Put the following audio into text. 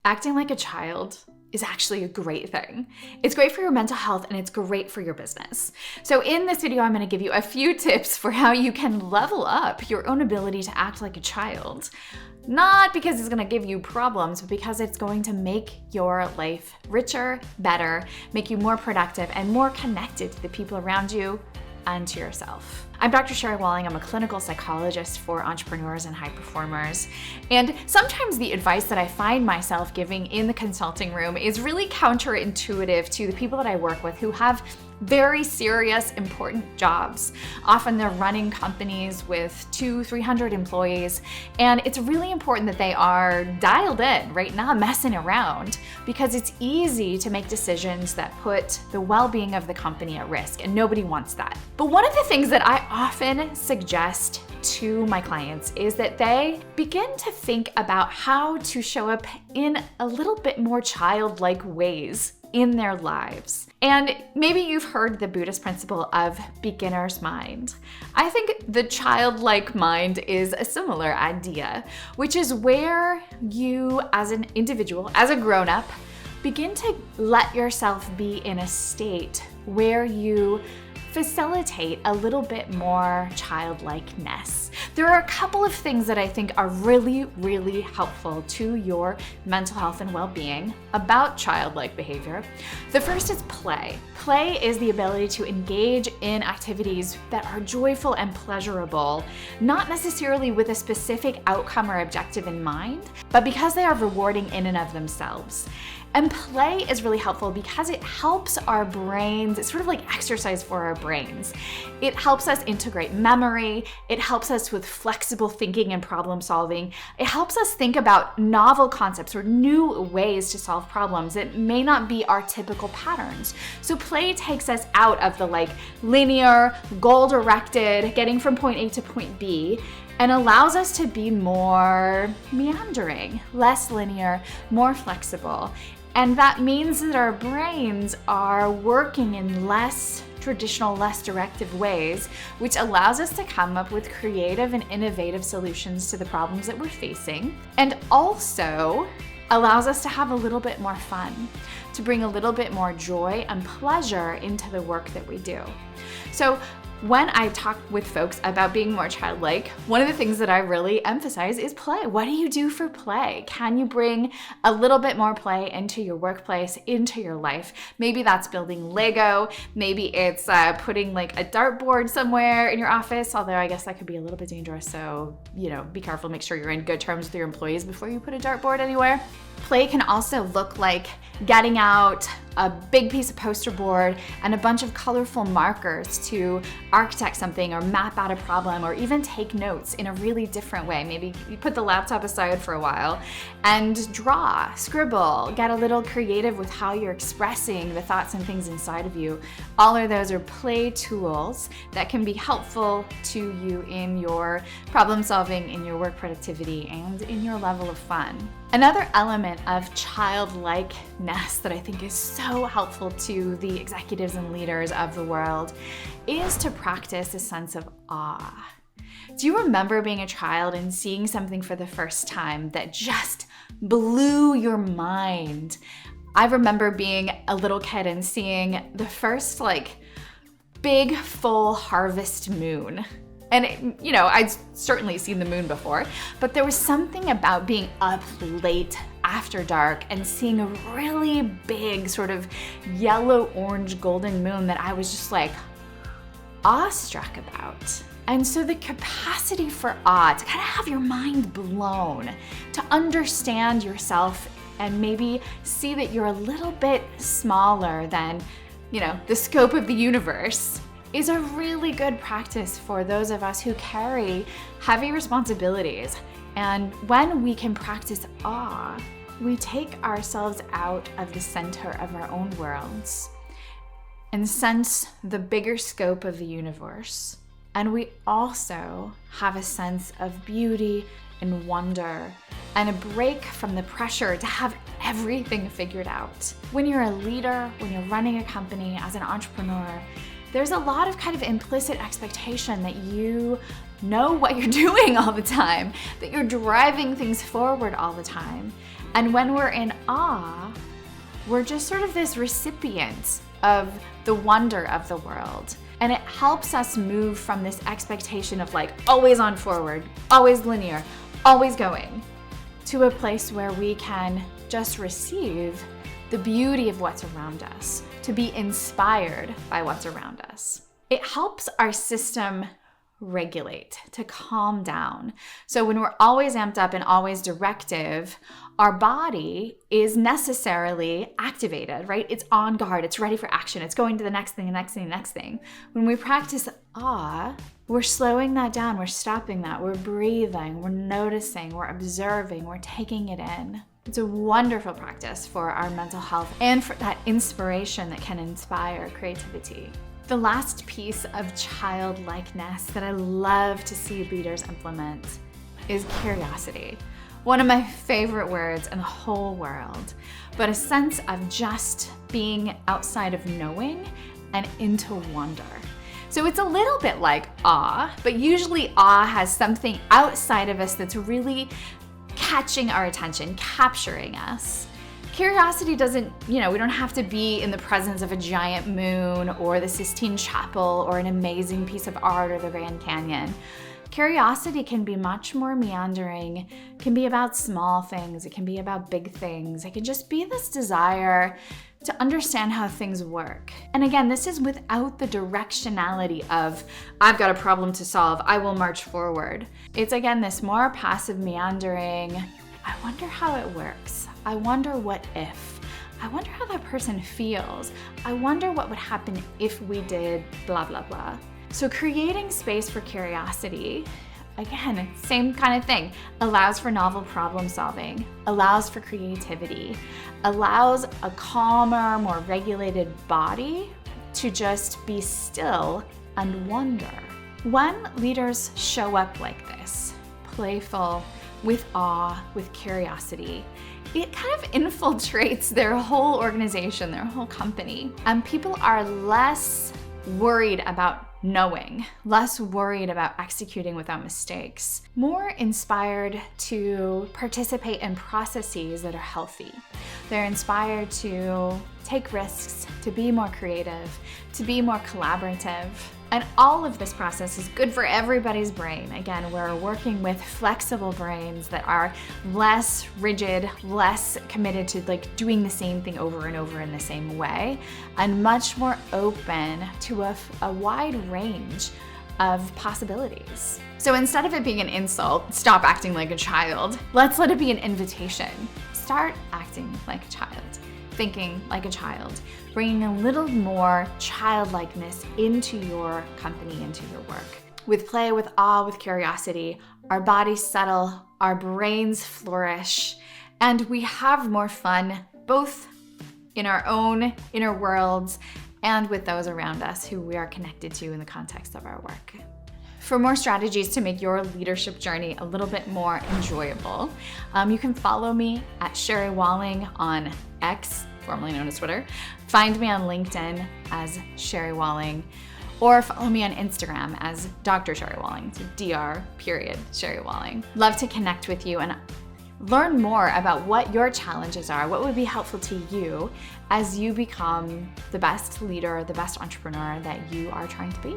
Acting like a child is actually a great thing. It's great for your mental health and it's great for your business. So in this video, I'm going to give you a few tips for how you can level up your own ability to act like a child. Not because it's going to give you problems, but because it's going to make your life richer, better, make you more productive and more connected to the people around you and to yourself. I'm Dr. Sherry Walling. I'm a clinical psychologist for entrepreneurs and high performers. And sometimes the advice that I find myself giving in the consulting room is really counterintuitive to the people that I work with who have very serious, important jobs. Often they're running companies with 200-300 employees, and it's really important that they are dialed in, right? Not messing around, because it's easy to make decisions that put the well-being of the company at risk, and nobody wants that. But one of the things that I often suggest to my clients is that they begin to think about how to show up in a little bit more childlike ways in their lives. And maybe you've heard the Buddhist principle of beginner's mind. I think the childlike mind is a similar idea, which is where you as an individual, as a grown-up, begin to let yourself be in a state where you facilitate a little bit more childlikeness. There are a couple of things that I think are really, really helpful to your mental health and well-being about childlike behavior. The first is play. Play is the ability to engage in activities that are joyful and pleasurable, not necessarily with a specific outcome or objective in mind, but because they are rewarding in and of themselves. And play is really helpful because it helps our brains, it's sort of like exercise for our brains. It helps us integrate memory, it helps us with flexible thinking and problem solving. It helps us think about novel concepts or new ways to solve problems that may not be our typical patterns. So play takes us out of the linear, goal-directed, getting from point A to point B, and allows us to be more meandering, less linear, more flexible. And that means that our brains are working in less traditional, less directive ways, which allows us to come up with creative and innovative solutions to the problems that we're facing, and also allows us to have a little bit more fun, to bring a little bit more joy and pleasure into the work that we do. So when I talk with folks about being more childlike, one of the things that I really emphasize is play. What do you do for play? Can you bring a little bit more play into your workplace, into your life? Maybe that's building Lego. Maybe it's putting a dartboard somewhere in your office, although I guess that could be a little bit dangerous. So, be careful, make sure you're in good terms with your employees before you put a dartboard anywhere. Play can also look like getting out a big piece of poster board and a bunch of colorful markers to architect something or map out a problem or even take notes in a really different way. Maybe you put the laptop aside for a while and draw, scribble, get a little creative with how you're expressing the thoughts and things inside of you. All of those are play tools that can be helpful to you in your problem solving, in your work productivity, and in your level of fun. Another element of childlikeness that I think is so helpful to the executives and leaders of the world is to practice a sense of awe. Do you remember being a child and seeing something for the first time that just blew your mind? I remember being a little kid and seeing the first big full harvest moon. And I'd certainly seen the moon before, but there was something about being up late after dark and seeing a really big sort of yellow, orange, golden moon that I was just awestruck about. And so the capacity for awe, to kind of have your mind blown, to understand yourself and maybe see that you're a little bit smaller than, the scope of the universe, is a really good practice for those of us who carry heavy responsibilities. And when we can practice awe, we take ourselves out of the center of our own worlds and sense the bigger scope of the universe. And we also have a sense of beauty and wonder and a break from the pressure to have everything figured out. When you're a leader, when you're running a company as an entrepreneur, there's a lot of kind of implicit expectation that you know what you're doing all the time, that you're driving things forward all the time. And when we're in awe, we're just sort of this recipient of the wonder of the world. And it helps us move from this expectation of like always on forward, always linear, always going, to a place where we can just receive the beauty of what's around us, to be inspired by what's around us. It helps our system regulate, to calm down. So when we're always amped up and always directive, our body is necessarily activated, right? It's on guard, it's ready for action, it's going to the next thing, the next thing, the next thing. When we practice awe, we're slowing that down, we're stopping that, we're breathing, we're noticing, we're observing, we're taking it in. It's a wonderful practice for our mental health and for that inspiration that can inspire creativity. The last piece of childlikeness that I love to see leaders implement is curiosity. One of my favorite words in the whole world, but a sense of just being outside of knowing and into wonder. So it's a little bit like awe, but usually awe has something outside of us that's really catching our attention, capturing us. Curiosity doesn't, we don't have to be in the presence of a giant moon or the Sistine Chapel or an amazing piece of art or the Grand Canyon. Curiosity can be much more meandering, can be about small things, it can be about big things. It can just be this desire to understand how things work. And again, this is without the directionality of, I've got a problem to solve, I will march forward. It's again, this more passive meandering, I wonder how it works. I wonder what if. I wonder how that person feels. I wonder what would happen if we did blah, blah, blah. So creating space for curiosity, again, same kind of thing, allows for novel problem solving, allows for creativity, allows a calmer, more regulated body to just be still and wonder. When leaders show up like this, playful, with awe, with curiosity, it kind of infiltrates their whole organization, their whole company. And people are less worried about knowing, less worried about executing without mistakes, more inspired to participate in processes that are healthy. They're inspired to take risks, to be more creative, to be more collaborative. And all of this process is good for everybody's brain. Again, we're working with flexible brains that are less rigid, less committed to like doing the same thing over and over in the same way, and much more open to a wide range of possibilities. So instead of it being an insult, stop acting like a child, let's let it be an invitation. Start acting like a child, thinking like a child, bringing a little more childlikeness into your company, into your work. With play, with awe, with curiosity, our bodies settle, our brains flourish, and we have more fun, both in our own inner worlds and with those around us who we are connected to in the context of our work. For more strategies to make your leadership journey a little bit more enjoyable, you can follow me at Sherry Walling on X, formerly known as Twitter. Find me on LinkedIn as Sherry Walling, or follow me on Instagram as Dr. Sherry Walling, so Dr. Sherry Walling. Love to connect with you and learn more about what your challenges are, what would be helpful to you as you become the best leader, the best entrepreneur that you are trying to be.